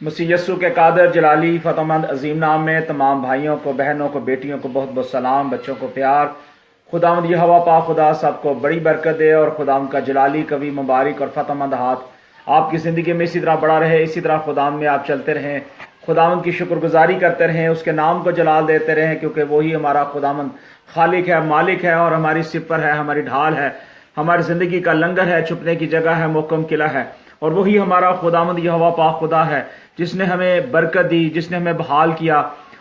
मसीह यस्सु के कादर जलाली फतहमंद अजीम नाम में तमाम भाइयों को, बहनों को, बेटियों को बहुत बहुत सलाम, बच्चों को प्यार। खुदावंद यहोवा पाक खुदा सबको बड़ी बरकत दे और खुदावंद का जलाली कभी मुबारक और फतहमंद हाथ आपकी ज़िंदगी में इसी तरह बड़ा रहे। इसी तरह खुदावंद में आप चलते रहें, खुदावंद की शुक्रगुजारी करते रहें, उसके नाम को जलाल देते रहें, क्योंकि वही हमारा खुदावंद खालिक है, मालिक है और हमारी सिपर है, हमारी ढाल है, हमारी ज़िंदगी का लंगर है, छुपने की जगह है, मोहकम किला है। और वही हमारा खुदावंद यहोवा पाक खुदा है जिसने हमें बरकत दी, जिसने हमें बहाल किया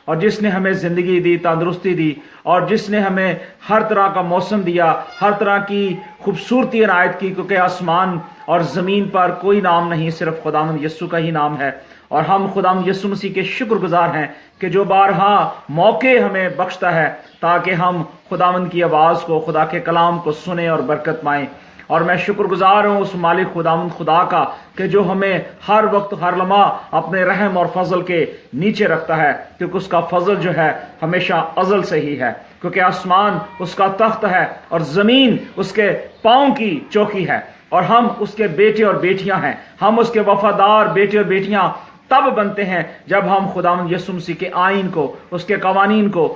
और जिसने हमें ज़िंदगी दी, तंदुरुस्ती दी और जिसने हमें हर तरह का मौसम दिया, हर तरह की खूबसूरती इनायत की, क्योंकि आसमान और ज़मीन पर कोई नाम नहीं, सिर्फ खुदावंद यस्सु का ही नाम है। और हम खुदावंद यस्सु मसीह के शुक्रगुजार हैं कि जो बारहा मौके हमें बख्शता है ताकि हम खुदावंद की आवाज़ को, खुदा के कलाम को सुने और बरकत पाएं। और मैं शुक्रगुजार हूँ उस मालिक खुदावंद खुदा का कि जो हमें हर वक्त हर लम्हा अपने रहम और फजल के नीचे रखता है, क्योंकि उसका फजल जो है हमेशा अजल से ही है, क्योंकि आसमान उसका तख्त है और ज़मीन उसके पाँव की चौकी है और हम उसके बेटे और बेटियां हैं। हम उसके वफादार बेटे और बेटियां तब बनते हैं जब हम खुदावंद यस्सु मसीह के आइन को, उसके कवानीन को,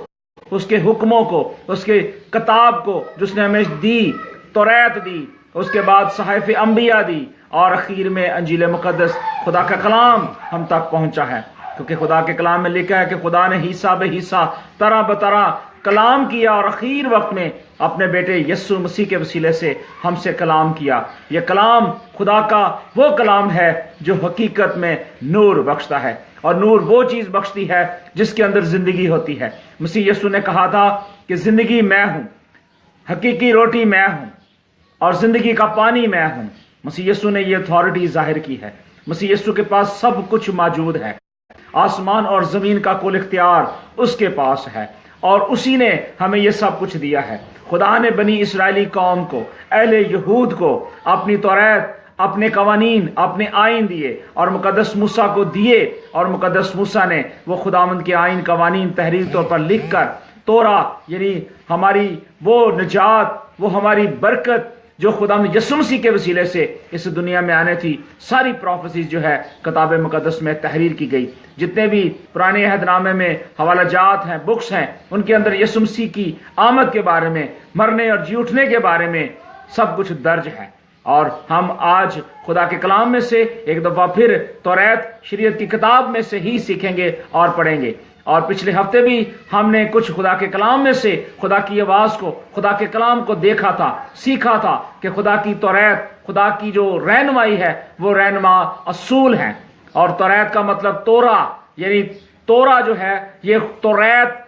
उसके हुक्मों को, उसके किताब को जिसने हमें दी, तौरात दी, उसके बाद सहाइफ अंबिया दी और आखिर में अंजील मुकद्दस खुदा का कलाम हम तक पहुंचा है। क्योंकि खुदा के कलाम में लिखा है कि खुदा ने हिस्सा बे हिस्सा, तरह बतरा कलाम किया और आखिर वक्त में अपने बेटे यस्सु मसीह के वसीले से हमसे कलाम किया। यह कलाम खुदा का वो कलाम है जो हकीकत में नूर बख्शता है, और नूर वो चीज बख्शती है जिसके अंदर जिंदगी होती है। मसीह यस्सु ने कहा था कि जिंदगी मैं हूं, हकीकी रोटी मैं हूं और जिंदगी का पानी मैं हूं। मसीह यस्सु ने ये अथॉरिटी जाहिर की है। मसीह यस्सु के पास सब कुछ मौजूद है, आसमान और जमीन का कुल इख्तियार उसके पास है और उसी ने हमें ये सब कुछ दिया है। खुदा ने बनी इस्राएली कौम को, अहले यहूद को अपनी तौरात, अपने कवानीन, अपने आइन दिए और मुकद्दस मूसा को दिए, और मुकद्दस मूसा ने वो खुदावंद के आइन कवानीन तहरीर तौर पर लिख कर तोरा, यानी हमारी वो निजात, वो हमारी बरकत जो खुदावंद यस्सु मसीह के वसीले से इस दुनिया में आने थी, सारी प्रोफेसीज जो है किताब मुकद्दस में तहरीर की गई। जितने भी पुराने अहदनामे में हवाला जात हैं, बुक्स हैं, उनके अंदर यस्सु मसीह की आमद के बारे में, मरने और जी उठने के बारे में सब कुछ दर्ज है। और हम आज खुदा के कलाम में से एक दफा फिर तौरात शरीयत की किताब में से ही सीखेंगे और पढ़ेंगे। और पिछले हफ्ते भी हमने कुछ खुदा के कलाम में से खुदा की आवाज को, खुदा के कलाम को देखा था, सीखा था कि खुदा की तौरात, खुदा की जो रहनुमाई है वो रहनुमा असूल है। और तौरात का मतलब तोरा, यानी तोरा जो है, ये तौरात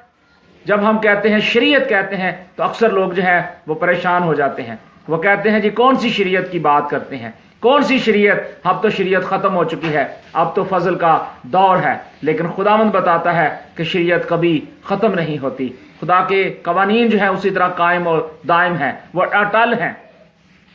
जब हम कहते हैं, शरीयत कहते हैं, तो अक्सर लोग जो है वो परेशान हो जाते हैं। वो कहते हैं जी कौन सी शरीयत की बात करते हैं, कौन सी शरीयत, अब तो शरीयत खत्म हो चुकी है, अब तो फजल का दौर है। लेकिन खुदावंद बताता है कि शरीयत कभी खत्म नहीं होती। खुदा के कवानीन जो है उसी तरह कायम और दायम है, वो अटल हैं।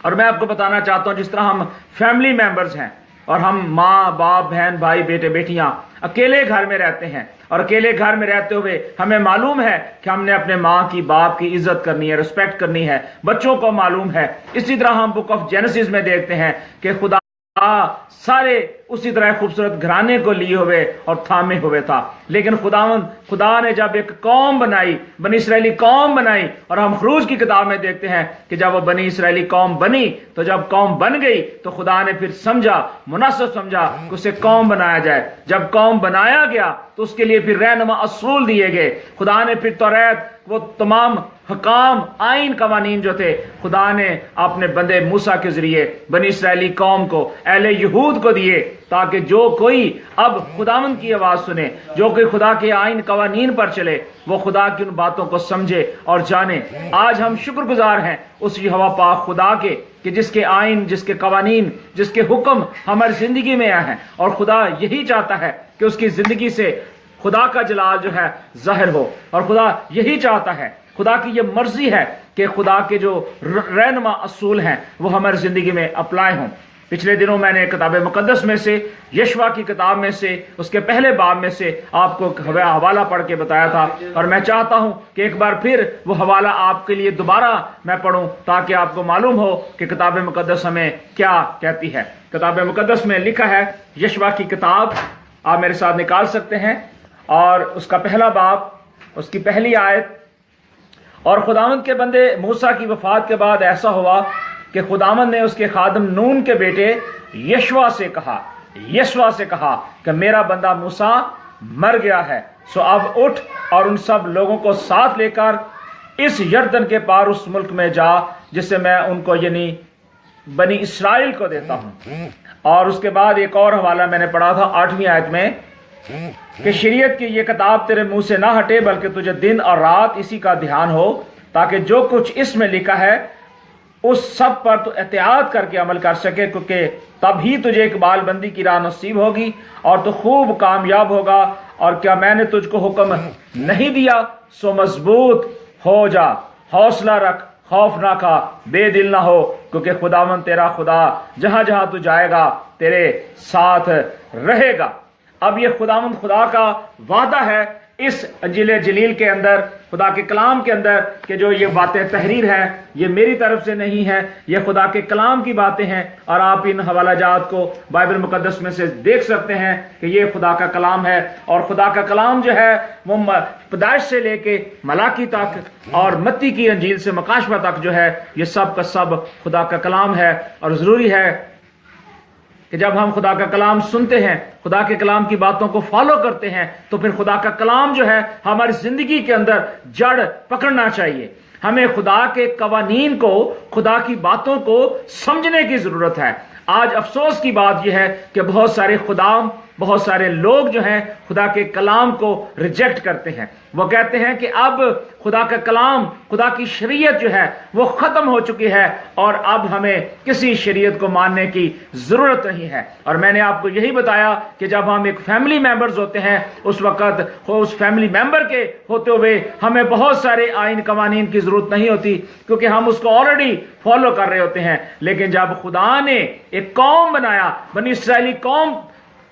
और मैं आपको बताना चाहता हूं, जिस तरह हम फैमिली मेंबर्स हैं और हम माँ बाप, बहन भाई, बेटे बेटियां अकेले घर में रहते हैं, और अकेले घर में रहते हुए हमें मालूम है कि हमने अपने माँ की, बाप की इज्जत करनी है, रिस्पेक्ट करनी है, बच्चों को मालूम है। इसी तरह हम बुक ऑफ जेनेसिस में देखते हैं कि खुदा सारे उसी तरह खूबसूरत घराने को लिए हुए और थामे हुए था। लेकिन खुदा ने जब एक कौम बनाई, बनी इसराइली कौम बनाई, और हम खरूज की किताब में देखते हैं कि जब वो बनी इसराइली कौम बनी, तो जब कौम बन गई तो खुदा ने फिर समझा, मुनासिब समझा कि उसे कौम बनाया जाए। जब कौम बनाया गया तो उसके लिए फिर रहनुमा असूल दिए गए। खुदा ने फिर तौरात, वो तमाम हकाम, आइन, कवानीन जो थे, खुदा ने अपने बंदे मूसा के जरिए बनी इसराइली कौम को, अहले यहूद को दिए, ताकि जो कोई अब खुदावंद की आवाज सुने, जो कोई खुदा के आइन कवानीन पर चले, वो खुदा की उन बातों को समझे और जाने। आज हम शुक्रगुजार हैं उस यहोवा पाक खुदा के कि जिसके आइन, जिसके कवानीन, जिसके हुक्म हमारी जिंदगी में आए हैं। और खुदा यही चाहता है कि उसकी जिंदगी से खुदा का जलाल जो है जाहिर हो, और खुदा यही चाहता है, खुदा की ये मर्जी है कि खुदा के जो रहनुमा असूल हैं वो हमारी जिंदगी में अप्लाई हों। पिछले दिनों मैंने किताब मुकद्दस में से, यशवा की किताब में से, उसके पहले बाब में से आपको हवाला पढ़ के बताया था, और मैं चाहता हूं कि एक बार फिर वो हवाला आपके लिए दोबारा मैं पढ़ूं, ताकि आपको मालूम हो कि किताब मुकद्दस हमें क्या कहती है। किताब मुकद्दस में लिखा है, यशवा की किताब आप मेरे साथ निकाल सकते हैं, और उसका पहला बाब, उसकी पहली आयत। और खुदावंद के बंदे मूसा की वफात के बाद ऐसा हुआ कि खुदावंद ने उसके खादम नून के बेटे यशवा से कहा कि मेरा बंदा मूसा मर गया है, सो अब उठ और उन सब लोगों को साथ लेकर इस यरदन के पार उस मुल्क में जा जिसे मैं उनको यानी बनी इस्राएल को देता हूं। और उसके बाद एक और हवाला मैंने पढ़ा था 8वीं आयत में कि शरीयत की ये किताब तेरे मुंह से ना हटे, बल्कि तुझे दिन और रात इसी का ध्यान हो, ताकि जो कुछ इसमें लिखा है उस सब पर तू एहतियात करके अमल कर सके, क्योंकि तभी तुझे इकबाल बंदी की राह नसीब होगी और तू खूब कामयाब होगा। और क्या मैंने तुझको हुक्म नहीं दिया, सो मजबूत हो जा, हौसला रख, खौफ ना खा, बेदिल ना हो, क्योंकि खुदावन तेरा खुदा जहां जहां तू जाएगा तेरे साथ रहेगा। अब ये खुदावन खुदा का वादा है इस अंजील जलील के अंदर, खुदा के कलाम के अंदर, कि जो ये बातें तहरीर है ये मेरी तरफ से नहीं है, ये खुदा के कलाम की बातें हैं। और आप इन हवाला जात को बाइबल मुकद्दस में से देख सकते हैं कि ये खुदा का कलाम है। और खुदा का कलाम जो है वो पैदाइश से लेके मलाकी तक और मत्ती की अंजील से मकाशवा तक जो है ये सब का सब खुदा का कलाम है। और जरूरी है कि जब हम खुदा का कलाम सुनते हैं, खुदा के कलाम की बातों को फॉलो करते हैं, तो फिर खुदा का कलाम जो है हमारी जिंदगी के अंदर जड़ पकड़ना चाहिए। हमें खुदा के कवानीन को, खुदा की बातों को समझने की जरूरत है। आज अफसोस की बात यह है कि बहुत सारे लोग जो हैं खुदा के कलाम को रिजेक्ट करते हैं। वो कहते हैं कि अब खुदा का कलाम, खुदा की शरीयत जो है वो खत्म हो चुकी है और अब हमें किसी शरीयत को मानने की जरूरत नहीं है। और मैंने आपको यही बताया कि जब हम एक फैमिली मेंबर्स होते हैं उस वक्त उस फैमिली मेंबर के होते हुए हमें बहुत सारे आइन कवानीन की जरूरत नहीं होती, क्योंकि हम उसको ऑलरेडी फॉलो कर रहे होते हैं। लेकिन जब खुदा ने एक कौम बनाया, बनी इस्राएली कौम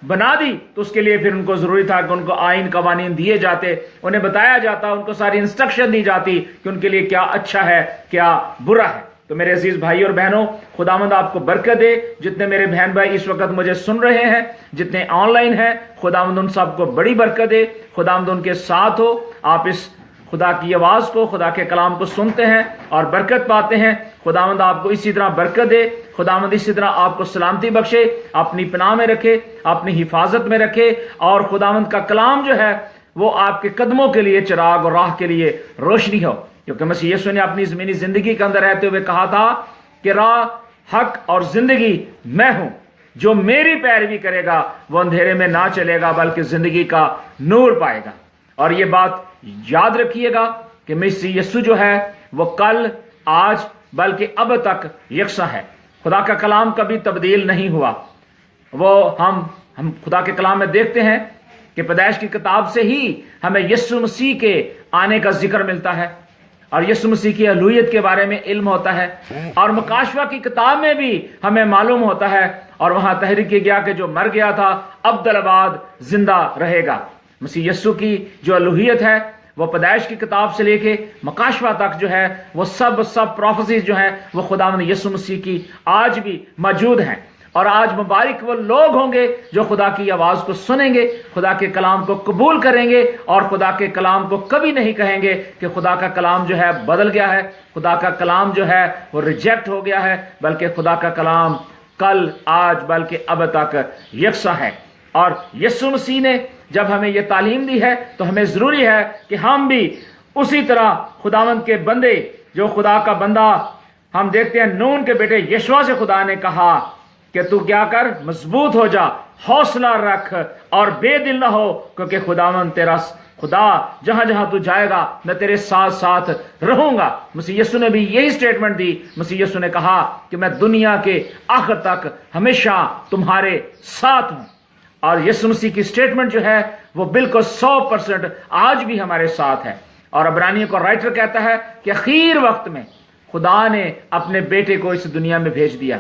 बना दी, तो उसके लिए फिर उनको जरूरी था कि उनको आइन कवानीन दिए जाते, उन्हें बताया जाता, उनको सारी इंस्ट्रक्शन दी जाती कि उनके लिए क्या अच्छा है क्या बुरा है। तो मेरे अजीज भाई और बहनों, खुदावंद आपको बरकत दे। जितने मेरे बहन भाई इस वक्त मुझे सुन रहे हैं, जितने ऑनलाइन हैं, खुदावंद उन सबको बड़ी बरकत दे। खुदावंद उनके साथ हो। आप इस खुदा की आवाज को, खुदा के कलाम को सुनते हैं और बरकत पाते हैं। खुदावंद आपको इसी तरह बरकत दे। खुदावंद इसी तरह आपको सलामती बख्शे, अपनी पनाह में रखे, अपनी हिफाजत में रखे। और खुदावंद का कलाम जो है वो आपके कदमों के लिए चिराग और राह के लिए रोशनी हो, क्योंकि मसीह यीशु ने अपनी ज़मीनी जिंदगी के अंदर रहते हुए कहा था कि राह, हक और जिंदगी मैं हूं, जो मेरी पैरवी करेगा वो अंधेरे में ना चलेगा बल्कि जिंदगी का नूर पाएगा। और ये बात याद रखिएगा कि मसीह यीशु जो है वो कल, आज, बल्कि अब तक यकसा है। खुदा का कलाम कभी तब्दील नहीं हुआ। वो हम खुदा के कलाम में देखते हैं कि पैदाइश की किताब से ही हमें यीशु मसीह के आने का जिक्र मिलता है और यीशु मसीह की अलूहियत के बारे में इल्म होता है। और मकाशवा की किताब में भी हमें मालूम होता है, और वहां तहरीर किया गया कि जो मर गया था अब्दुलबाद जिंदा रहेगा। मसीह यीशु की जो अलूहियत है वो पैदाइश की किताब से लेके मकाशवा तक जो है वो सब प्रोफेसीज जो है वो खुदावंद यीशु मसीह की आज भी मौजूद हैं। और आज मुबारक वो लोग होंगे जो खुदा की आवाज को सुनेंगे, खुदा के कलाम को कबूल करेंगे और खुदा के कलाम को कभी नहीं कहेंगे कि खुदा का कलाम जो है बदल गया है, खुदा का कलाम जो है वो रिजेक्ट हो गया है, बल्कि खुदा का कलाम कल, आज, बल्कि अब तक यकसा है। और यीशु मसीह ने जब हमें यह तालीम दी है तो हमें जरूरी है कि हम भी उसी तरह खुदावंद के बंदे, जो खुदा का बंदा, हम देखते हैं नून के बेटे यशवा से खुदा ने कहा कि तू क्या कर, मजबूत हो जा, हौसला रख और बेदिल ना हो, क्योंकि खुदावंद तेरा खुदा जहां जहां तू जाएगा मैं तेरे साथ साथ रहूंगा। मसीह यीशु ने भी यही स्टेटमेंट दी। मसीह यीशु ने कहा कि मैं दुनिया के आखिर तक हमेशा तुम्हारे साथ हूं। और यीशु मसीह की स्टेटमेंट जो है वो बिल्कुल 100% आज भी हमारे साथ है। और इब्रानियों का राइटर कहता है कि आखिर वक्त में खुदा ने अपने बेटे को इस दुनिया में भेज दिया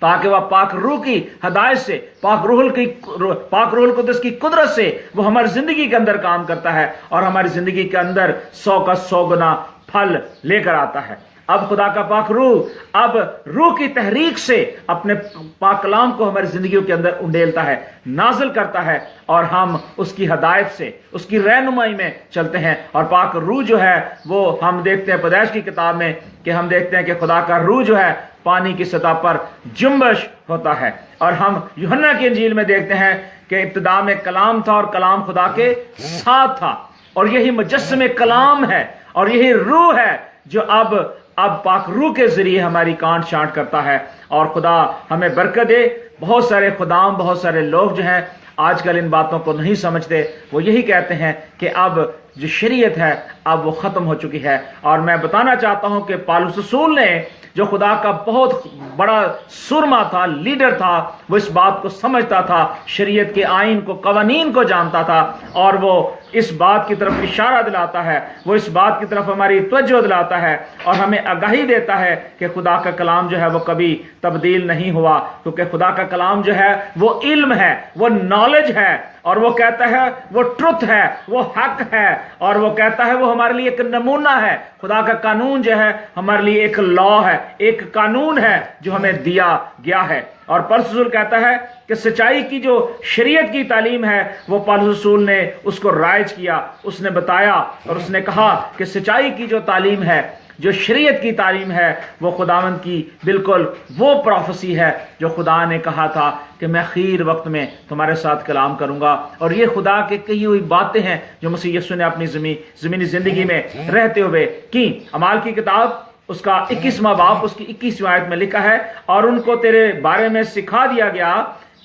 ताकि वह पाक रूह की हदायत से, पाक रूहुल कुद्दस की कुदरत से वो हमारी जिंदगी के अंदर काम करता है और हमारी जिंदगी के अंदर 100 का 100 गुना फल लेकर आता है। اب خدا کا पाक रूह अब रूह की तहरीक से अपने पाक कलाम को हमारी जिंदगियों के अंदर उंडेलता है, नाजिल करता है, और हम उसकी हदायत से, उसकी रहनुमाई में चलते हैं। और पाक रूह जो है वो हम देखते हैं पैदाइश की किताब में कि हम देखते हैं कि खुदा का रूह जो है पानी की सतह पर जुम्बश होता है। और हम यूहन्ना की इंजील में देखते हैं कि इब्तिदा में कलाम था और कलाम खुदा के साथ था, और यही मुजस्सम कलाम है, और यही रूह है जो अब पाक रूह के जरिए हमारी कांट छांट करता है। और खुदा हमें बरकत दे। बहुत सारे खुदाम, बहुत सारे लोग जो हैं आजकल इन बातों को नहीं समझते। वो यही कहते हैं कि अब जो शरीयत है अब वो खत्म हो चुकी है। और मैं बताना चाहता हूं कि पौलुस रसूल ने, जो खुदा का बहुत बड़ा सुरमा था, लीडर था, वो इस बात को समझता था, शरीयत के आइन को, कवानीन को जानता था, और वो इस बात की तरफ इशारा दिलाता है, वो इस बात की तरफ हमारी तवज्जो दिलाता है और हमें आगाही देता है कि खुदा का कलाम जो है वो कभी तब्दील नहीं हुआ, क्योंकि खुदा का कलाम जो है वो इल्म है, वो नॉलेज है, और वो कहता है वो ट्रुथ है, वो हक है, और वो कहता है वो हमारे लिए एक नमूना है। खुदा का कानून जो है हमारे लिए एक लॉ है, एक कानून है जो हमें दिया गया है। और पौलुस रसूल कहता है कि सच्चाई की जो शरीयत की तालीम है वो पौलुस रसूल ने उसको राइज किया, उसने बताया, और उसने कहा कि सच्चाई की जो तालीम है, जो शरीयत की तालीम है, वो खुदावंद की बिल्कुल वो प्रोफेसी है जो खुदा ने कहा था कि मैं आखिर वक्त में तुम्हारे साथ कलाम करूंगा। और ये खुदा के कही हुई बातें हैं जो मसीह यीशु ने अपनी ज़मीनी जिंदगी में रहते हुए की। अमाल की किताब उसका 21वां बाब उसकी 21वीं आयत में लिखा है, और उनको तेरे बारे में सिखा दिया गया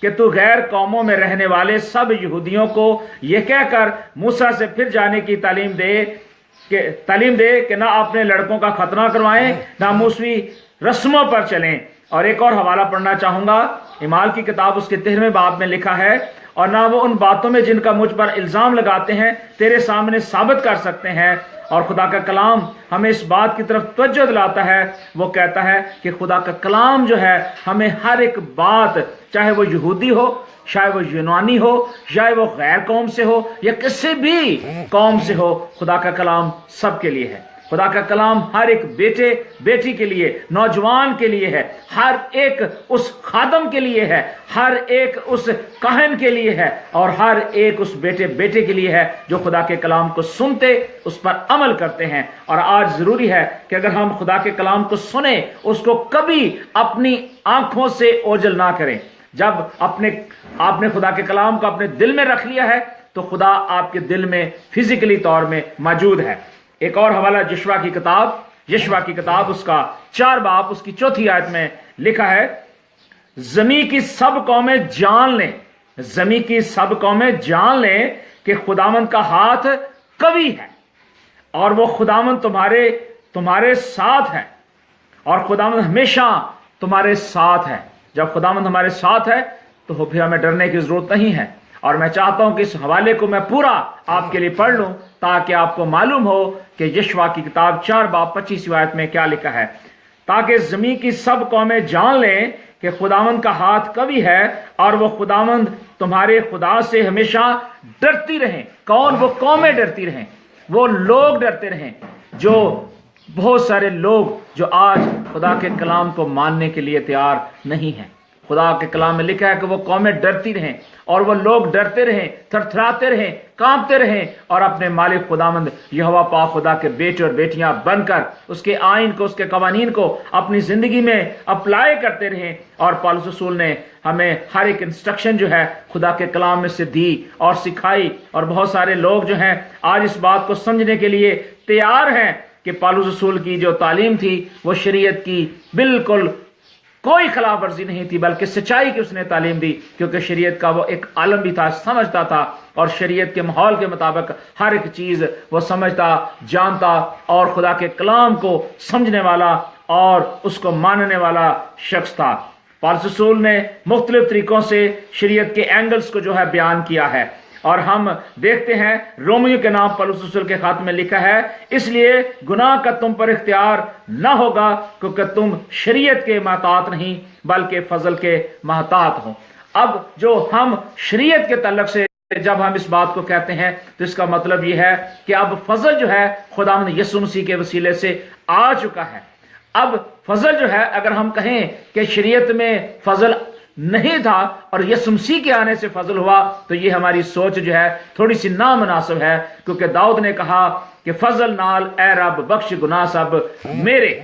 कि तू गैर कौमों में रहने वाले सब यहूदियों को यह कहकर मूसा से फिर जाने की तालीम दे कि ना अपने लड़कों का खतना करवाएं, ना मूसवी रस्मों पर चलें। और एक और हवाला पढ़ना चाहूंगा, इमाल की किताब उसके 13वें बाब में लिखा है, और ना वो उन बातों में जिनका मुझ पर इल्जाम लगाते हैं तेरे सामने साबित कर सकते हैं। और खुदा का कलाम हमें इस बात की तरफ तवज्जो दिलाता है, वो कहता है कि खुदा का कलाम जो है हमें हर एक बात, चाहे वो यहूदी हो, चाहे वो यूनानी हो, चाहे वो गैर कौम से हो या किसी भी कौम से हो, खुदा का कलाम सबके लिए है। खुदा का कलाम हर एक बेटे बेटी के लिए, नौजवान के लिए है, हर एक उस खादम के लिए है, हर एक उस काहन के लिए है, और हर एक उस बेटे बेटे के लिए है जो खुदा के कलाम को सुनते उस पर अमल करते हैं। और आज जरूरी है कि अगर हम खुदा के कलाम को सुने, उसको कभी अपनी आंखों से ओझल ना करें। जब आपने खुदा के कलाम को अपने दिल में रख लिया है तो खुदा आपके दिल में फिजिकली तौर में मौजूद है। एक और हवाला यशवा की किताब उसका 4 बाब उसकी 4थी आयत में लिखा है, ज़मीं की सब कौमें जान लें कि खुदावंद का हाथ कवी है, और वो खुदावंद तुम्हारे साथ है, और खुदावंद हमेशा तुम्हारे साथ है। जब खुदावंद हमारे साथ है तो फिर हमें डरने की जरूरत नहीं है। और मैं चाहता हूं कि इस हवाले को मैं पूरा आपके लिए पढ़ लूं ताकि आपको मालूम हो कि यशवा की किताब 4 बाब 25वीं आयत में क्या लिखा है, ताकि जमीन की सब कौमें जान लें कि खुदावंद का हाथ कवी है, और वो खुदावंद तुम्हारे खुदा से हमेशा डरती रहें। कौन? वो कौमें डरती रहें, वो लोग डरते रहें, जो बहुत सारे लोग जो आज खुदा के कलाम को मानने के लिए तैयार नहीं हैं। खुदा के कलाम में लिखा है कि वो कौमें डरती रहें, और वो लोग डरते रहें, थरथराते रहें, कांपते रहें, और अपने मालिक खुदावंद यहोवा पाक खुदा के बेटे और बेटियां बनकर उसके आइन को, उसके कवानीन को अपनी जिंदगी में अप्लाई करते रहें। और पौलुस रसूल ने हमें हर एक इंस्ट्रक्शन जो है खुदा के कलाम में से दी और सिखाई, और बहुत सारे लोग जो हैं आज इस बात को समझने के लिए तैयार हैं कि पौलुस रसूल की जो तालीम थी वो शरीयत की बिल्कुल कोई खिलाफ वर्जी नहीं थी, बल्कि सच्चाई की उसने तालीम दी, क्योंकि शरीयत का वो एक आलम भी था, समझता था, और शरीयत के माहौल के मुताबिक हर एक चीज वो समझता, जानता, और खुदा के कलाम को समझने वाला और उसको मानने वाला शख्स था। पौलुस रसूल ने मुख्तलिफ तरीकों से शरीयत के एंगल्स को जो है बयान किया है, और हम देखते हैं रोमियो के नाम पौलुस रसूल के खात में लिखा है, इसलिए गुनाह का तुम पर इख्तियार न होगा, क्योंकि तुम शरीयत के महतात नहीं बल्कि फजल के महतात हो। अब जो हम शरीयत के तल्लुक से जब हम इस बात को कहते हैं तो इसका मतलब यह है कि अब फजल जो है खुदावंद यीशु मसीह के वसीले से आ चुका है। اب فضل جو ہے، اگر ہم کہیں کہ شریعت میں فضل نہیں تھا اور یسوع مسیح کے آنے سے فضل ہوا، تو یہ ہماری سوچ جو ہے تھوڑی سی نامناسب ہے، کیونکہ داؤد نے کہا کہ فضل نال اے رب بخش گناہ سب میرے۔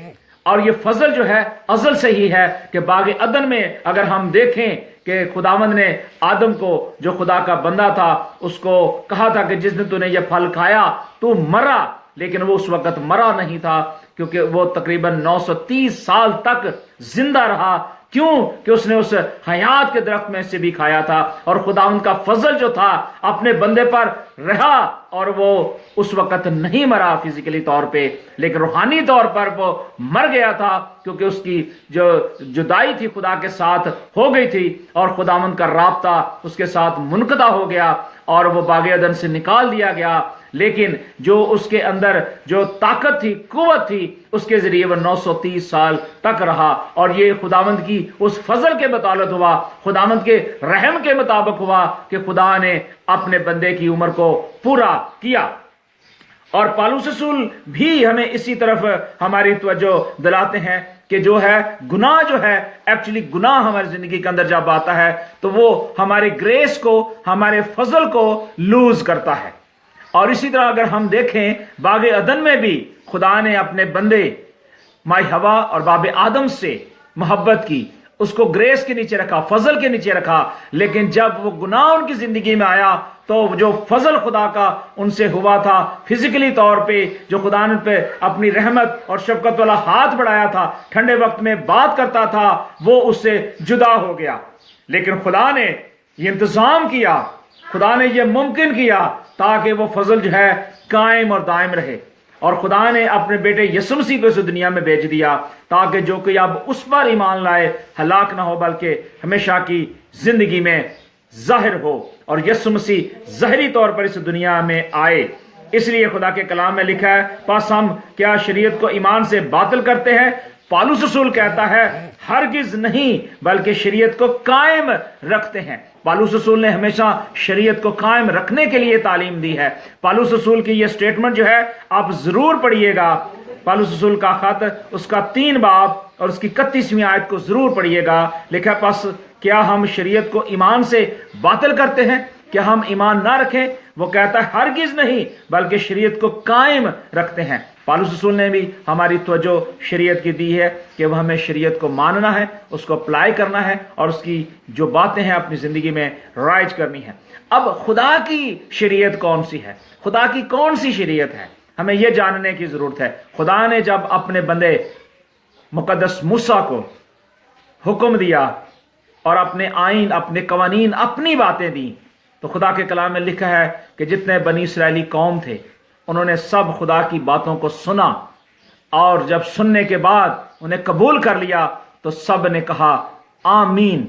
اور یہ فضل جو ہے ازل سے ہی ہے کہ باغ عدن میں اگر ہم دیکھیں کہ خداوند نے آدم کو، جو خدا کا بندہ تھا، اس کو کہا تھا کہ جس دن تو نے یہ پھل کھایا تو مرا، لیکن وہ اس وقت مرا نہیں تھا، کیونکہ وہ تقریباً 930 سال تک زندہ رہا۔ کیوں؟ کہ اس نے اس حیات کے درخت میں سے بھی کھایا تھا، اور خداوند کا فضل جو تھا اپنے بندے پر رہا، اور وہ اس وقت نہیں مرا فزیکلی طور پہ، لیکن روحانی طور پر وہ مر گیا تھا، کیونکہ اس کی جو جدائی تھی خدا کے ساتھ ہو گئی تھی، اور خداوند کا رابطہ اس کے ساتھ منقطع ہو گیا، اور وہ باغ عدن سے نکال دیا گیا۔ لیکن جو اس کے اندر جو طاقت تھی، قوت تھی، اس کے ذریعے وہ 930 سال تک رہا، اور یہ خداوند کی اس فضل کے مطابق ہوا، خداوند کے رحم کے مطابق ہوا کہ خدا نے اپنے بندے کی عمر کو پورا کیا۔ اور پالوس رسول بھی ہمیں اسی طرف ہماری توجہ دلاتے ہیں کہ جو ہے گناہ جو ہے، ایکچولی گناہ ہماری زندگی کے اندر جب آتا ہے تو وہ ہماری گریس کو، ہمارے فضل کو لوز کرتا ہے۔ اور اسی طرح اگر ہم دیکھیں باغ عدن میں بھی خدا نے اپنے بندے مائی ہوا اور باب آدم سے محبت کی، اس کو گریس کے نیچے رکھا، فضل کے نیچے رکھا، لیکن جب وہ گناہ ان کی زندگی میں آیا تو جو فضل خدا کا ان سے ہوا تھا فزیکلی طور پہ، جو خدا نے پہ اپنی رحمت اور شفقت والا ہاتھ بڑھایا تھا، ٹھنڈے وقت میں بات کرتا تھا، وہ اس سے جدا ہو گیا۔ لیکن خدا نے یہ انتظام کیا، خدا نے یہ ممکن کیا تاکہ وہ فضل جو ہے قائم اور دائم رہے، اور خدا نے اپنے بیٹے یسوع مسیح کو اس دنیا میں بھیج دیا تاکہ جو کہ اب اس پر ایمان لائے ہلاک نہ ہو بلکہ ہمیشہ کی زندگی میں ظاہر ہو۔ اور یسوع مسیح ظاہری طور پر اس دنیا میں آئے، اس لیے خدا کے کلام میں لکھا ہے، پس ہم کیا شریعت کو ایمان سے باطل کرتے ہیں؟ پالوس رسول کہتا ہے ہرگز نہیں، بلکہ شریعت کو قائم رکھتے ہیں۔ پالوس رسول نے ہمیشہ شریعت کو قائم رکھنے کے لیے تعلیم دی ہے۔ پالوس رسول کی یہ سٹیٹمنٹ جو ہے آپ ضرور پڑھیے گا، پالوس رسول کا خط اس کا 3 باب اور اس کی 31ویں آیت کو ضرور پڑھیے گا۔ لکھا پس کیا ہم شریعت کو ایمان سے باطل کرتے ہیں؟ کیا ہم ایمان نہ رکھیں؟ وہ کہتا ہے ہرگز نہیں، بلکہ شریعت کو قائم رکھتے ہیں۔ پالوس رسول نے بھی ہماری توجہ شریعت کی دی ہے کہ وہ ہمیں شریعت کو ماننا ہے، اس کو اپلائی کرنا ہے، اور اس کی جو باتیں ہیں اپنی زندگی میں رائج کرنی ہے۔ اب خدا کی شریعت کون سی ہے؟ خدا کی کون سی شریعت ہے؟ ہمیں یہ جاننے کی ضرورت ہے۔ خدا نے جب اپنے بندے مقدس موسیٰ کو حکم دیا اور اپنے آئین، اپنے قوانین، اپنی باتیں دی، تو خدا کے کلام میں لکھا ہے کہ جتنے بنی اسرائیلی قوم تھے انہوں نے سب خدا کی باتوں کو سنا، اور جب سننے کے بعد انہیں قبول کر لیا تو سب نے کہا آمین۔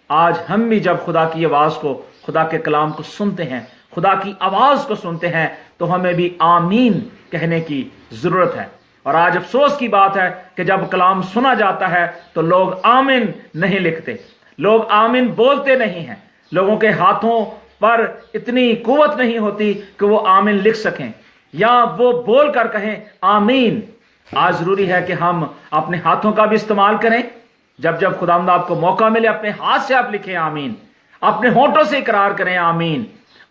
آج ہم بھی جب خدا کی آواز کو، خدا کے کلام کو سنتے ہیں، خدا کی آواز کو سنتے ہیں، تو ہمیں بھی آمین کہنے کی ضرورت ہے۔ اور آج افسوس کی بات ہے کہ جب کلام سنا جاتا ہے تو لوگ آمین نہیں لکھتے، لوگ آمین بولتے نہیں ہیں، لوگوں کے ہاتھوں پر اتنی قوت نہیں ہوتی کہ وہ آمین لکھ سکیں یا وہ بول کر کہیں آمین۔ آج ضروری ہے کہ ہم اپنے ہاتھوں کا بھی استعمال کریں، جب جب خداوند آپ کو موقع ملے اپنے ہاتھ سے آپ لکھیں آمین، اپنے ہونٹوں سے اقرار کریں آمین،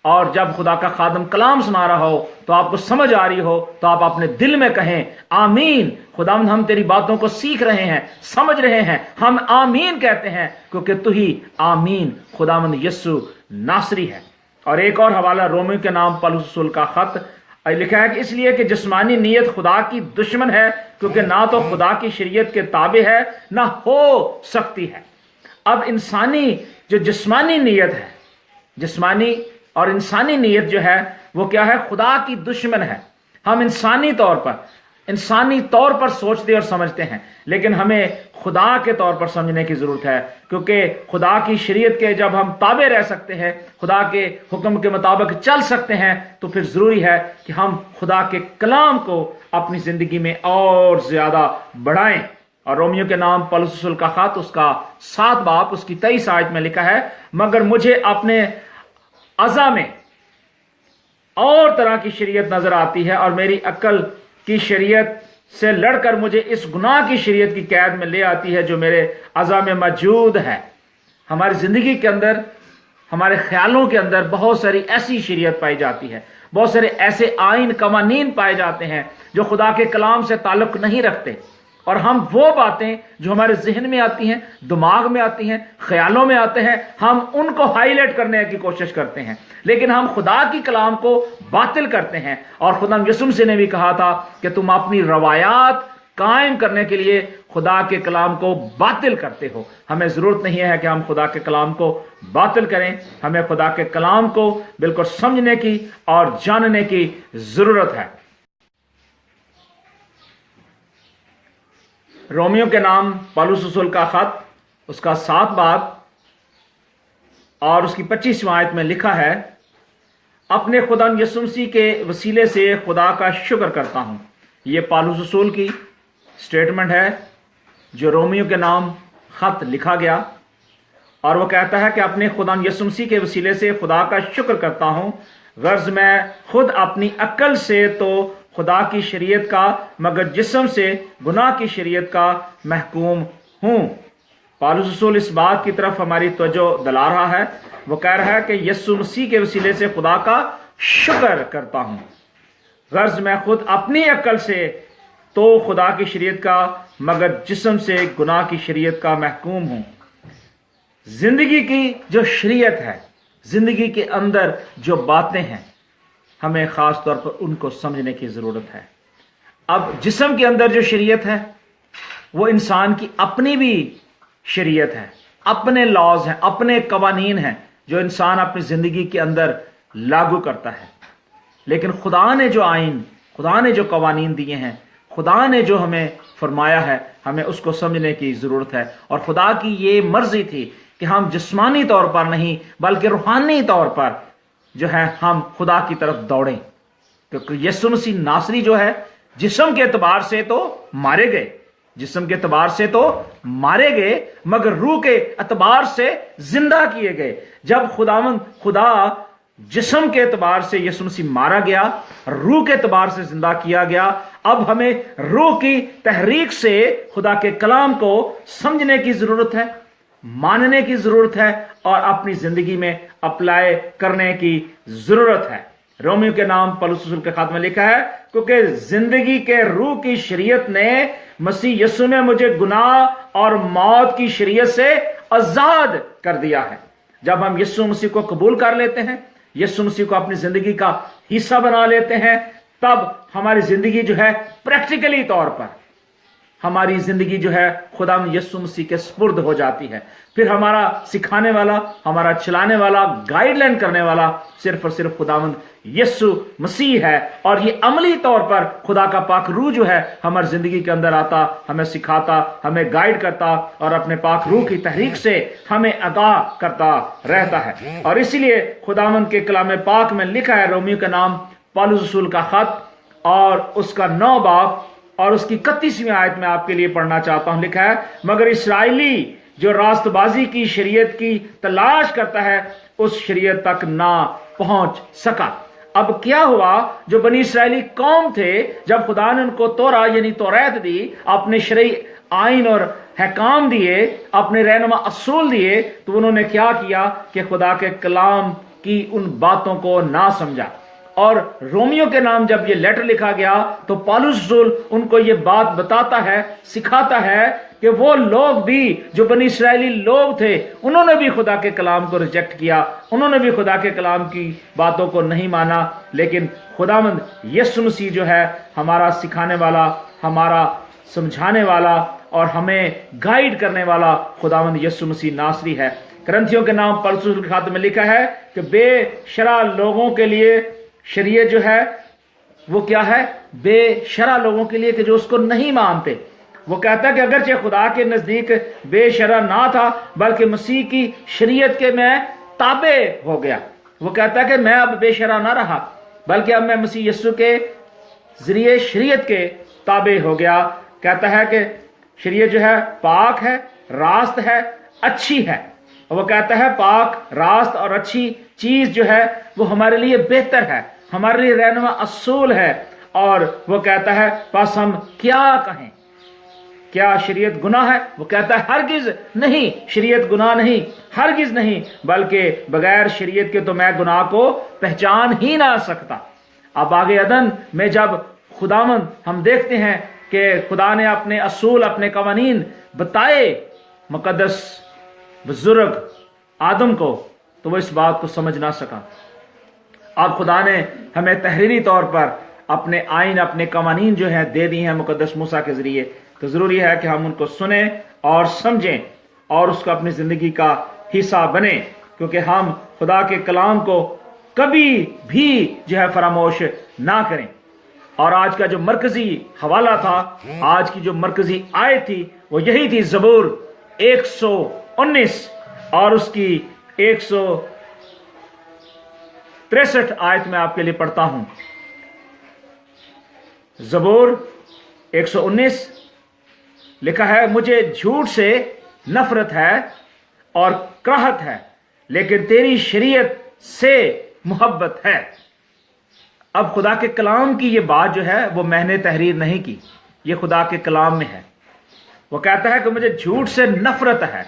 اور جب خدا کا خادم کلام سنا رہا ہو تو آپ کو سمجھ آ رہی ہو تو آپ اپنے دل میں کہیں آمین، خداوند ہم تیری باتوں کو سیکھ رہے ہیں، سمجھ رہے ہیں، ہم آمین کہتے ہیں کیونکہ تو ہی آمین خداوند یسوع ناصری ہے۔ اور ایک اور حوالہ رومیو کے نام پالوس رسول کا خط لکھا ہے کہ اس لیے کہ جسمانی نیت خدا کی دشمن ہے، کیونکہ نہ تو خدا کی شریعت کے تابع ہے نہ ہو سکتی ہے۔ اب انسانی جو جسمانی نیت ہے، جسمانی اور انسانی نیت جو ہے وہ کیا ہے؟ خدا کی دشمن ہے۔ ہم انسانی طور پر سوچتے اور سمجھتے ہیں، لیکن ہمیں خدا کے طور پر سمجھنے کی ضرورت ہے، کیونکہ خدا کی شریعت کے جب ہم تابع رہ سکتے ہیں، خدا کے حکم کے مطابق چل سکتے ہیں، تو پھر ضروری ہے کہ ہم خدا کے کلام کو اپنی زندگی میں اور زیادہ بڑھائیں۔ اور رومیو کے نام پالوس رسول کا خط اس کا 7 باب اس کی 23 آیت میں لکھا ہے، مگر مجھے اپنے اعضاء میں اور طرح کی شریعت نظر آتی ہے، اور میری عقل کی شریعت سے लड़कर मुझे इस गुनाह की शरीयत की कैद में ले आती है जो मेरे अज़ा में मौजूद है। हमारी ज़िंदगी के अंदर, हमारे ख्यालों के अंदर बहुत सारी ऐसी शरीयत पाई जाती है, बहुत सारे ऐसे आइन कवानीन पाए जाते हैं जो खुदा के कलाम से ताल्लुक़ नहीं रखते, और हम वो बातें जो हमारे जहन में आती हैं, दिमाग में आती हैं, ख्यालों में आते हैं, हम उनको हाईलाइट करने की कोशिश करते हैं, लेकिन हम खुदा की कलाम को बातिल करते हैं। और खुदा यसुम से ने भी कहा था कि तुम अपनी रवायात कायम करने के लिए खुदा के कलाम को बातिल करते हो। हमें ज़रूरत नहीं है कि हम खुदा के कलाम को बातिल करें, हमें खुदा के कलाम को बिल्कुल समझने की और जानने की ज़रूरत है। रोमियो के नाम पौलुस रसूल का खत, उसका 7 बाब और उसकी 25वीं आयत में लिखा है, अपने खुदा यीशु मसीह के वसीले से खुदा का शुक्र करता हूं। ये पौलुस रसूल की स्टेटमेंट है जो रोमियो के नाम खत लिखा गया, और वो कहता है कि अपने खुदा यीशु मसीह के वसीले से खुदा का शुक्र करता हूं, गर्ज मैं खुद अपनी अक्ल से तो खुदा की शरीयत का मगर जिस्म से गुनाह की शरीयत का महकूम हूं। पौलुस रसूल इस बात की तरफ हमारी तवज्जो दिला रहा है, वो कह रहा है कि यीशु मसीह के वसीले से खुदा का शुक्र करता हूं, गर्ज मैं खुद अपनी अक्ल से तो खुदा की शरीयत का मगर जिस्म से गुनाह की शरीयत का महकूम हूं। जिंदगी की जो शरीयत है, जिंदगी के अंदर जो बातें हैं, हमें खास तौर पर उनको समझने की जरूरत है। अब जिस्म के अंदर जो शरीयत है वो इंसान की अपनी भी शरीयत है, अपने लॉज हैं, अपने कवानीन हैं जो इंसान अपनी जिंदगी के अंदर लागू करता है। लेकिन खुदा ने जो आइन, खुदा ने जो कवानीन दिए हैं, खुदा ने जो हमें फरमाया है, हमें उसको समझने की जरूरत है। और खुदा की ये मर्जी थी कि हम जिस्मानी तौर पर नहीं बल्कि रूहानी तौर पर जो है हम खुदा की तरफ दौड़ें, क्योंकि यीशु मसीह नासरी जो है जिस्म के एतबार से तो मारे गए, जिस्म के एतबार से तो मारे गए, मगर रूह के एतबार से जिंदा किए गए। जब खुदा जिस्म के एतबार से यीशु मसीह मारा गया, रूह के एतबार से जिंदा किया गया, अब हमें रूह की तहरीक से खुदा के कलाम को समझने की जरूरत है, मानने की जरूरत है और अपनी जिंदगी में अप्लाई करने की जरूरत है। रोमियो के नाम पौलुस रसूल के खात में लिखा है, क्योंकि जिंदगी के रूह की शरीयत ने मसीह यीशु में मुझे गुनाह और मौत की शरीयत से आजाद कर दिया है। जब हम यीशु मसीह को कबूल कर लेते हैं, यीशु मसीह को अपनी जिंदगी का हिस्सा बना लेते हैं, तब हमारी जिंदगी जो है प्रैक्टिकली तौर पर हमारी जिंदगी जो है खुदा यीशु मसीह के स्पुर्द हो जाती है। फिर हमारा सिखाने वाला, हमारा चलाने वाला, गाइडलाइन करने वाला सिर्फ और सिर्फ खुदावंद यीशु मसीह है। और ये अमली तौर पर खुदा का पाक रूह जो है हमारी जिंदगी के अंदर आता, हमें सिखाता, हमें गाइड करता और अपने पाक रूह की तहरीक से हमें आगाह करता रहता है। और इसीलिए खुदावंद के कलाम पाक में लिखा है, रोमियो का नाम पौलुस रसूल का खत और उसका 9 बाब और उसकी 31वीं आयत में आपके लिए पढ़ना चाहता हूं। लिखा है, मगर इस्राएली जो रास्तबाजी की शरीयत की तलाश करता है उस शरीयत तक ना पहुंच सका। अब क्या हुआ, जो बनी इस्राएली कौम थे, जब खुदा ने उनको तोरा यानी तौरात दी, अपने शरई आइन और हकाम दिए, अपने रहनुमा असूल दिए, तो उन्होंने क्या किया कि खुदा के कलाम की उन बातों को ना समझा। और रोमियो के नाम जब ये लेटर लिखा गया तो पौलुस रसूल उनको ये बात बताता है, सिखाता है कि वो लोग भी जो बनी इस्राएली लोग थे, उन्होंने भी खुदा के कलाम को रिजेक्ट किया, उन्होंने भी खुदा के कलाम की बातों को नहीं माना। लेकिन खुदावंद यीशु मसीह जो है हमारा सिखाने वाला, हमारा समझाने वाला और हमें गाइड करने वाला खुदावंद यीशु मसीह नासरी है। करंथियों के नाम पौलुस रसूल के खाते में लिखा है कि बेशरा लोगों के लिए शरीयत जो है वो क्या है, बेशरा लोगों के लिए कि जो उसको नहीं मानते। वो कहता है कि अगरचे खुदा के नजदीक बेशरा ना था बल्कि मसीह की शरीयत के मैं ताबे हो गया। वो कहता है कि मैं अब बेशरा ना रहा बल्कि अब मैं मसीह यीशु के जरिए शरीयत के ताबे हो गया। कहता है कि शरीयत जो है पाक है, रास्त है, अच्छी है। वो कहता है पाक, रास्त और अच्छी चीज जो है वो हमारे लिए बेहतर है, हमारे लिए रहनुमा असूल है। اور وہ کہتا ہے بس ہم کیا کہیں، کیا شریعت گناہ ہے؟ وہ کہتا ہے ہرگز نہیں، شریعت گناہ نہیں، ہرگز نہیں، بلکہ بغیر شریعت کے تو میں گناہ کو پہچان ہی نہ سکتا۔ اب آگے عدن میں جب خداوند ہم دیکھتے ہیں کہ خدا نے اپنے اصول، اپنے قوانین بتائے مقدس بزرگ آدم کو، تو وہ اس بات کو سمجھ نہ سکا۔ اب خدا نے ہمیں تحریری طور پر اپنے آئین، اپنے قوانین جو ہیں دے دی ہیں مقدس موسیٰ کے ذریعے، تو ضروری ہے کہ ہم ان کو سنیں اور سمجھیں اور اس کو اپنی زندگی کا حصہ بنیں، کیونکہ ہم خدا کے کلام کو کبھی بھی جو ہے فراموش نہ کریں۔ اور آج کا جو مرکزی حوالہ تھا، آج کی جو مرکزی آیت تھی، وہ یہی تھی، زبور 119 اور اس کی 163 آیت میں آپ کے لیے پڑھتا ہوں۔ زبور 119 لکھا ہے، مجھے جھوٹ سے نفرت ہے اور کراہت ہے، لیکن تیری شریعت سے محبت ہے۔ اب خدا کے کلام کی یہ بات جو ہے وہ میں نے تحریر نہیں کی، یہ خدا کے کلام میں ہے۔ وہ کہتا ہے کہ مجھے جھوٹ سے نفرت ہے،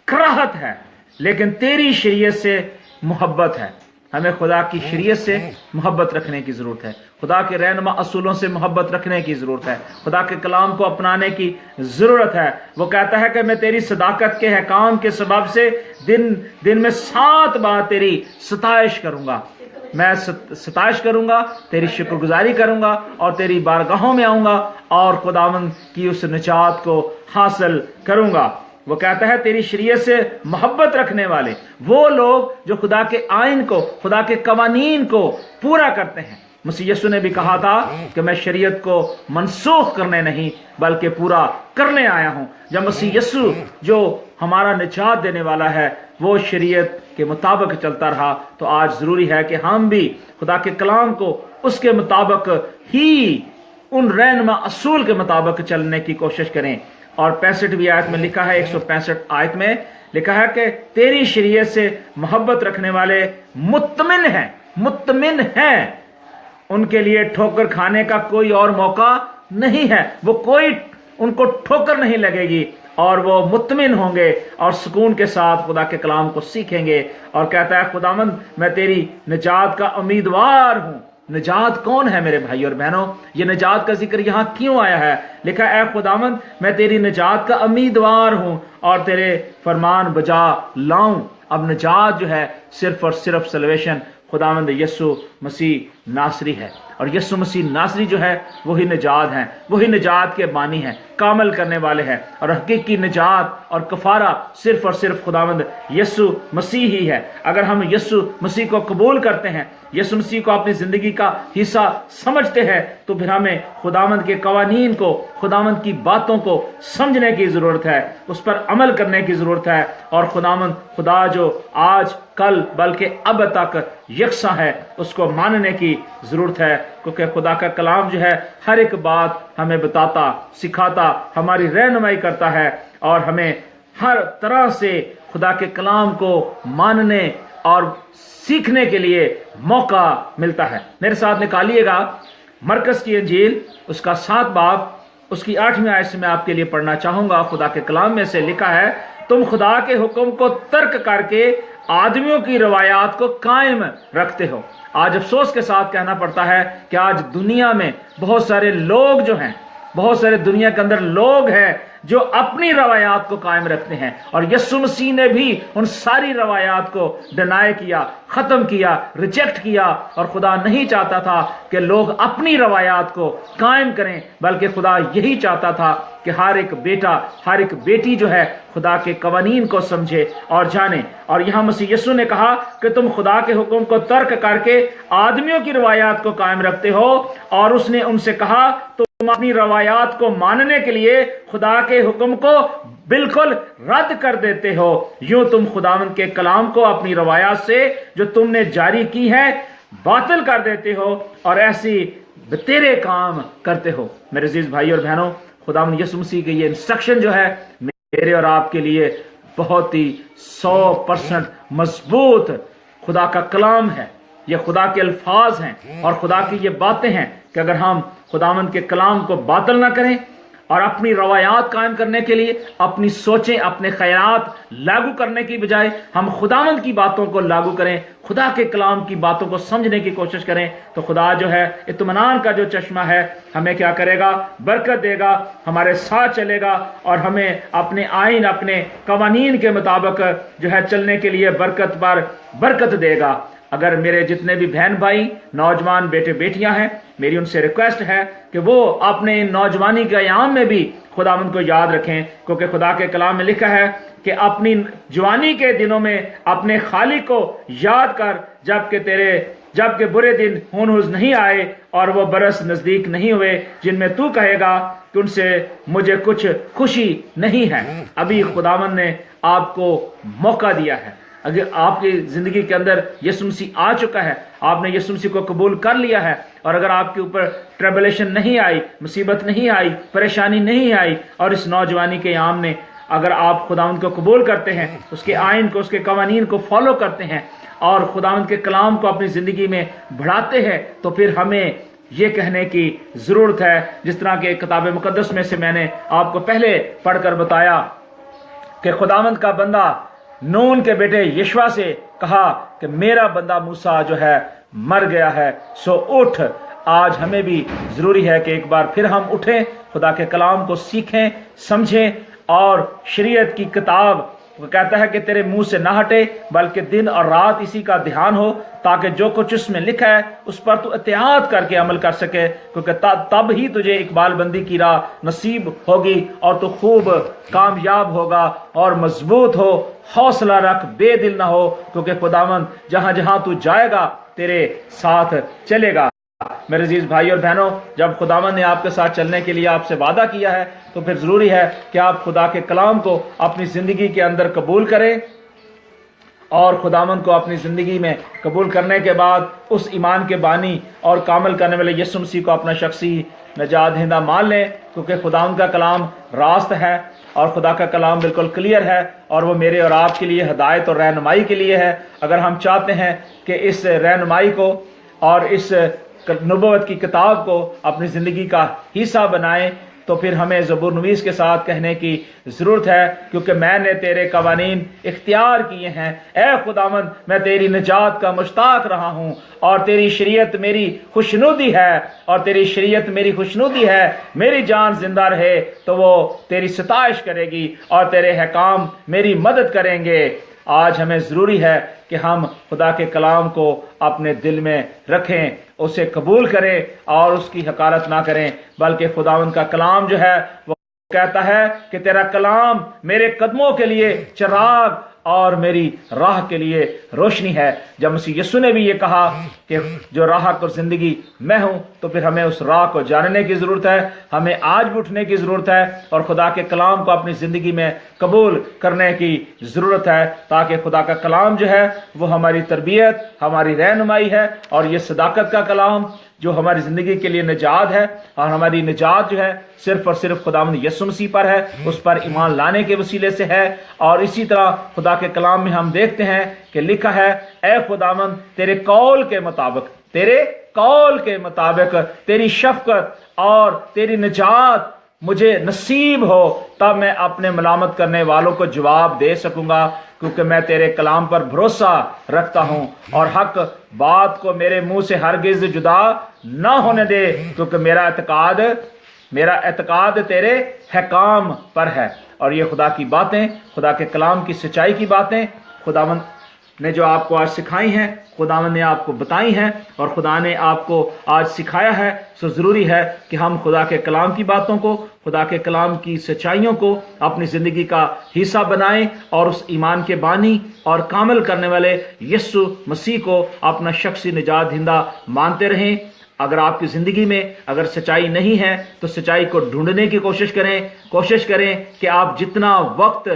کراہت ہے، لیکن تیری شریعت سے محبت ہے۔ ہمیں خدا کی شریعت سے محبت رکھنے کی ضرورت ہے، خدا کے رہنما اصولوں سے محبت رکھنے کی ضرورت ہے، خدا کے کلام کو اپنانے کی ضرورت ہے۔ وہ کہتا ہے کہ میں تیری صداقت کے احکام کے سبب سے دن میں 7 بار تیری ستائش کروں گا، میں ستائش کروں گا، تیری شکر گزاری کروں گا اور تیری بارگاہوں میں آؤں گا اور خداوند کی اس نجات کو حاصل کروں گا۔ وہ کہتا ہے تیری شریعت سے محبت رکھنے والے وہ لوگ جو خدا کے آئین کو، خدا کے قوانین کو پورا کرتے ہیں۔ مسیح یسوع نے بھی کہا تھا کہ میں شریعت کو منسوخ کرنے نہیں بلکہ پورا کرنے آیا ہوں۔ جب مسیح یسوع جو ہمارا نجات دینے والا ہے وہ شریعت کے مطابق چلتا رہا، تو آج ضروری ہے کہ ہم بھی خدا کے کلام کو اس کے مطابق ہی، ان رہنما اصول کے مطابق چلنے کی کوشش کریں۔ اور 65ویں آیت میں لکھا ہے، 165 آیت میں لکھا ہے کہ تیری شریعت سے محبت رکھنے والے مطمئن ہیں، مطمئن ہیں، ان کے لیے ٹھوکر کھانے کا کوئی اور موقع نہیں ہے، وہ کوئی ان کو ٹھوکر نہیں لگے گی اور وہ مطمئن ہوں گے اور سکون کے ساتھ خدا کے کلام کو سیکھیں گے۔ اور کہتا ہے خداوند میں تیری نجات کا امیدوار ہوں۔ نجات کون ہے میرے بھائی اور بہنوں؟ یہ نجات کا ذکر یہاں کیوں آیا ہے؟ لکھا اے خداوند میں تیری نجات کا امیدوار ہوں اور تیرے فرمان بجا لاؤں۔ اب نجات جو ہے صرف اور صرف سلویشن خداوند یسوع مسیح ناصری ہے، اور یسوع مسیح ناصری جو ہے وہی نجات ہیں، وہی نجات کے بانی ہیں، کامل کرنے والے ہیں، اور حقیقی نجات اور کفارہ صرف اور صرف خداوند یسوع مسیح ہی ہے۔ اگر ہم یسوع مسیح کو قبول کرتے ہیں، یسوع مسیح کو اپنی زندگی کا حصہ سمجھتے ہیں، تو پھر ہمیں خداوند کے قوانین کو، خداوند کی باتوں کو سمجھنے کی ضرورت ہے، اس پر عمل کرنے کی ضرورت ہے، اور خداوند خدا جو آج کل بلکہ اب تک یکساں ہے اس کو ماننے کی ضرورت ہے، کیونکہ خدا کا کلام جو ہے ہر ایک بات ہمیں بتاتا، سکھاتا، ہماری رہنمائی کرتا ہے، اور ہمیں ہر طرح سے خدا کے کلام کو ماننے اور سیکھنے کے لیے موقع ملتا ہے۔ میرے ساتھ نکالیے گا مرکز کی انجیل، اس کا 7 باب، اس کی 8ویں آیت سے میں آپ کے لیے پڑھنا چاہوں گا۔ خدا کے کلام میں سے لکھا ہے، تم خدا کے حکم کو ترک کر کے آدمیوں کی روایات کو قائم رکھتے ہو۔ آج افسوس کے ساتھ کہنا پڑتا ہے کہ آج دنیا میں بہت سارے لوگ جو ہیں، بہت سارے دنیا کے اندر لوگ ہیں جو اپنی روایات کو قائم رکھتے ہیں، اور یسوع مسیح نے بھی ان ساری روایات کو ڈینائی کیا، ختم کیا، ریجیکٹ کیا، اور خدا نہیں چاہتا تھا کہ لوگ اپنی روایات کو قائم کریں، بلکہ خدا یہی چاہتا تھا کہ ہر ایک بیٹا، ہر ایک بیٹی جو ہے خدا کے قوانین کو سمجھے اور جانے۔ اور یہاں مسیح یسوع نے کہا کہ تم خدا کے حکم کو ترک کر کے آدمیوں کی روایات کو قائم رکھتے ہو، اور اس نے ان سے کہا تم اپنی روایات کو ماننے کے لیے خدا کے حکم کو بالکل رد کر دیتے ہو، یوں تم خداوند کے کلام کو اپنی روایات سے جو تم نے جاری کی ہے باطل کر دیتے ہو اور ایسی بتیرے کام کرتے ہو۔ میرے عزیز بھائی اور بہنوں، خداوند یسوع مسیح کی یہ انسٹرکشن جو ہے میرے اور آپ کے لیے بہت ہی 100% مضبوط خدا کا کلام ہے، یہ خدا کے الفاظ ہیں اور خدا کی یہ باتیں ہیں कि अगर हम खुदावंद के कलाम को बातिल ना करें और अपनी रवायात कायम करने के लिए अपनी सोचें, अपने ख्यालात लागू करने की बजाय हम खुदावंद की बातों को लागू करें, खुदा के कलाम की बातों को समझने की कोशिश करें, तो खुदा जो है इत्मीनान का जो चश्मा है हमें क्या करेगा, बरकत देगा, हमारे साथ चलेगा और हमें अपने आइन, अपने कवानीन के मुताबिक जो है चलने के लिए बरकत पर बरकत देगा। अगर मेरे जितने भी बहन भाई नौजवान बेटे बेटियां हैं, मेरी उनसे रिक्वेस्ट है कि वो अपने नौजवानी के अयाम में भी खुदावंद को याद रखें, क्योंकि खुदा के कलाम में लिखा है कि अपनी जवानी के दिनों में अपने खालिक को याद कर, जबकि बुरे दिन हुनहुज नहीं आए और वो बरस नजदीक नहीं हुए जिनमें तू कहेगा कि उनसे मुझे कुछ खुशी नहीं है। अभी खुदावंद ने आपको मौका दिया है। अगर आपकी जिंदगी के अंदर यीशु मसीह आ चुका है, आपने यीशु मसीह को कबूल कर लिया है, और अगर आपके ऊपर ट्रबलेशन नहीं आई, मुसीबत नहीं आई, परेशानी नहीं आई, और इस नौजवानी के याम ने अगर आप खुदावंद को कबूल करते हैं, उसके आइन को, उसके कवानीन को फॉलो करते हैं और खुदावंद के कलाम को अपनी जिंदगी में बढ़ाते हैं, तो फिर हमें ये कहने की जरूरत है, जिस तरह के किताब मुकद्दस में से मैंने आपको पहले पढ़कर बताया कि खुदावंद का बंदा नून के बेटे यशवा से कहा कि मेरा बंदा मूसा जो है मर गया है, सो उठ। आज हमें भी जरूरी है कि एक बार फिर हम उठें, खुदा के कलाम को सीखें, समझें, और शरीयत की किताब वो कहता है कि तेरे मुंह से ना हटे, बल्कि दिन और रात इसी का ध्यान हो, ताकि जो कुछ उसमें लिखा है उस पर तू एहतियात करके अमल कर सके, क्योंकि तब ही तुझे इकबाल बंदी की राह नसीब होगी और तू खूब कामयाब होगा और मजबूत हो। हौसला रख, बेदिल ना हो, क्योंकि खुदावंद जहां जहां तू जाएगा तेरे साथ चलेगा। मेरे अजीज भाई और बहनों, जब खुदावंद ने आपके साथ चलने के लिए आपसे वादा किया है, तो फिर जरूरी है कि आप खुदा के कलाम को अपनी जिंदगी के अंदर कबूल करें, और खुदावंद को अपनी जिंदगी में कबूल करने के बाद उस ईमान के बानी और कामल करने वाले यीशु मसीह को अपना शख्सी नजात दहिंदा मान लें, क्योंकि खुदावंद का कलाम रास्त है और खुदा का कलाम बिल्कुल क्लियर है, और वो मेरे और आपके लिए हिदायत और रहनुमाई के लिए है। अगर हम चाहते हैं कि इस रहनुमाई को और इस नबूवत की किताब को अपनी जिंदगी का हिस्सा बनाएं, तो फिर हमें ज़बूर नवीस के साथ कहने की जरूरत है, क्योंकि मैंने तेरे कवानीन इख्तियार किए हैं। ए खुदावंद, मैं तेरी निजात का मुश्ताक रहा हूँ, और तेरी शरीयत मेरी खुशनुदी है, और तेरी शरीयत मेरी खुशनुदी है। मेरी जान जिंदा रहे तो वो तेरी सताइश करेगी, और तेरे हकाम मेरी मदद करेंगे। आज हमें जरूरी है कि हम खुदा के कलाम को अपने दिल में रखें, उसे कबूल करें और उसकी हकारत ना करें, बल्कि खुदावंद का कलाम जो है वो कहता है कि तेरा कलाम मेरे कदमों के लिए चिराग और मेरी राह के लिए रोशनी है। जब मसीह यीशु ने भी ये कहा कि जो राह और जिंदगी मैं हूं, तो फिर हमें उस राह को जानने की जरूरत है, हमें आज भी उठने की जरूरत है और खुदा के कलाम को अपनी जिंदगी में कबूल करने की जरूरत है, ताकि खुदा का कलाम जो है वो हमारी तरबियत, हमारी रहनुमाई है, और ये सदाकत का कलाम जो हमारी जिंदगी के लिए निजात है, और हमारी निजात जो है सिर्फ और सिर्फ खुदावंद यीशु मसीह पर है, उस पर ईमान लाने के वसीले से है। और इसी तरह खुदा के कलाम में हम देखते हैं कि लिखा है, ए खुदावंद तेरे कौल के मुताबिक, तेरे कौल के मुताबिक तेरी शफकत और तेरी निजात मुझे नसीब हो, तब मैं अपने मलामत करने वालों को जवाब दे सकूंगा, क्योंकि मैं तेरे कलाम पर भरोसा रखता हूं, और हक बात को मेरे मुंह से हरगिज जुदा ना होने दे, क्योंकि मेरा एतकाद तेरे हकाम पर है। और ये खुदा की बातें, खुदा के कलाम की सच्चाई की बातें खुदावंद ने जो आपको आज सिखाई हैं, खुदावंद ने आपको बताई हैं, और खुदा ने आपको आज सिखाया है। सो ज़रूरी है कि हम खुदा के कलाम की बातों को, खुदा के कलाम की सच्चाइयों को अपनी ज़िंदगी का हिस्सा बनाएं, और उस ईमान के बानी और कामल करने वाले यीशु मसीह को अपना शख्सी निजात दहिंदा मानते रहें। अगर आपकी ज़िंदगी में अगर सच्चाई नहीं है, तो सच्चाई को ढूंढने की कोशिश करें कि आप जितना वक्त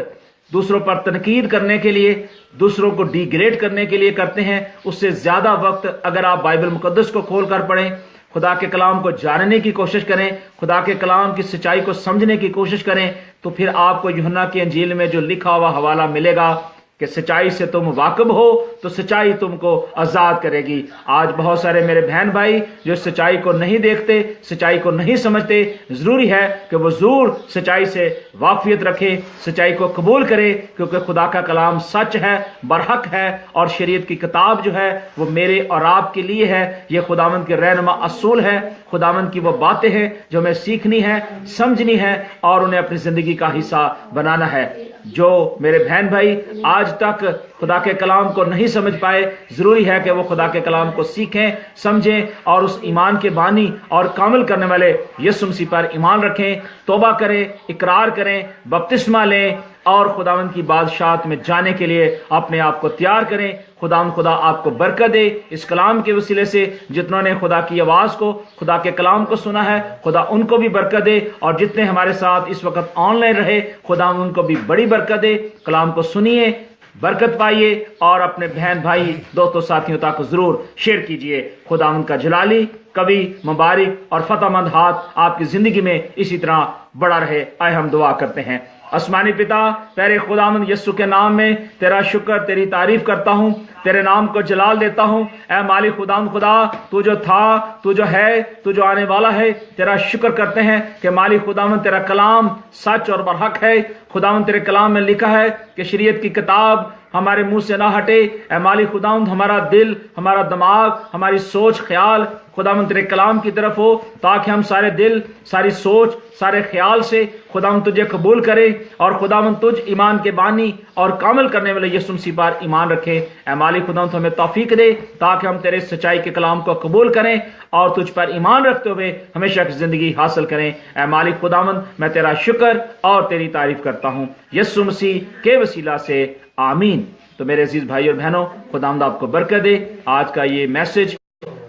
दूसरों पर तनकीद करने के लिए, दूसरों को डिग्रेड करने के लिए करते हैं, उससे ज्यादा वक्त अगर आप बाइबल मुकद्दस को खोल कर पढ़ें, खुदा के कलाम को जानने की कोशिश करें, खुदा के कलाम की सच्चाई को समझने की कोशिश करें, तो फिर आपको यूहन्ना की अंजील में जो लिखा हुआ हवाला मिलेगा कि सच्चाई से तुम वाकिफ हो تو سچائی تم کو آزاد کرے گی۔ آج بہت سارے میرے بہن بھائی جو سچائی کو نہیں دیکھتے، سچائی کو نہیں سمجھتے، ضروری ہے کہ وہ ضرور سچائی سے واقفیت رکھے، سچائی کو قبول کرے، کیونکہ خدا کا کلام سچ ہے، برحق ہے، اور شریعت کی کتاب جو ہے وہ میرے اور آپ کے لیے ہے۔ یہ خداوند کے رہنما اصول ہے، خداوند کی وہ باتیں ہیں جو ہمیں سیکھنی ہے، سمجھنی ہے اور انہیں اپنی زندگی کا حصہ بنانا ہے۔ جو میرے بہن بھائی آج تک خدا کے کلام کو نہیں سمجھ پائے، ضروری ہے کہ وہ خدا کے کلام کو سیکھیں، سمجھیں اور اس ایمان کے بانی اور کامل کرنے والے یسوع مسیح پر ایمان رکھیں، توبہ کریں، اقرار کریں، بپتسمہ لیں اور خداوند کی بادشاہت میں جانے کے لیے اپنے آپ کو تیار کریں۔ خدا آپ کو برکت دے۔ اس کلام کے وسیلے سے جتنوں نے خدا کی آواز کو، خدا کے کلام کو سنا ہے، خدا ان کو بھی برکت دے، اور جتنے ہمارے ساتھ اس وقت آن لائن رہے، خدا ان کو بھی بڑی برکت دے۔ کلام کو سنیے، برکت پائیے اور اپنے بہن بھائی دوستوں ساتھیوں تک ضرور شیئر کیجئے۔ خدا ان کا جلالی کبھی مبارک اور فتح مند ہاتھ آپ کی زندگی میں اسی طرح بڑا رہے۔ آئے ہم دعا کرتے ہیں۔ آسمانی پتا، پیارے خداوند یسوع کے نام میں تیرا شکر، تیری تعریف کرتا ہوں، تیرے نام کو جلال دیتا ہوں۔ اے مالک خداوند خدا، تو جو تھا، تو جو ہے، تو جو آنے والا ہے، تیرا شکر کرتے ہیں کہ مالک خداوند تیرا کلام سچ اور برحق ہے۔ خداوند تیرے کلام میں لکھا ہے کہ شریعت کی کتاب ہمارے منہ سے نہ ہٹے۔ اے مالک خداوند ہمارا دل، ہمارا دماغ، ہماری سوچ خیال خداوند تیرے کلام کی طرف ہو، تاکہ ہم سارے دل، ساری سوچ، سارے خیال سے خداوند تجھے قبول کرے، اور خداوند تجھ ایمان کے بانی اور کامل کرنے والے یسوع مسیح پر ایمان رکھے۔ اے مالک خداوند ہمیں توفیق دے تاکہ ہم تیرے سچائی کے کلام کو قبول کریں اور تجھ پر ایمان رکھتے ہوئے ہمیشہ کی زندگی حاصل کریں۔ اے مالک خداوند میں تیرا شکر اور تیری تعریف کرتا ہوں یسوع مسیح کے وسیلہ سے، آمین۔ تو میرے عزیز بھائی اور بہنوں، خداوند آپ کو برکت دے۔ آج کا یہ میسج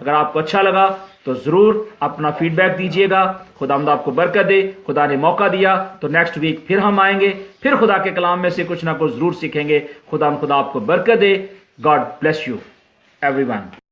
اگر آپ کو اچھا لگا تو ضرور اپنا فیڈ بیک دیجئے گا۔ خداوند آپ کو برکت دے۔ خدا نے موقع دیا تو نیکسٹ ویک پھر ہم آئیں گے، پھر خدا کے کلام میں سے کچھ نہ کچھ ضرور سیکھیں گے۔ خدا آپ کو برکت دے۔ God bless you every one.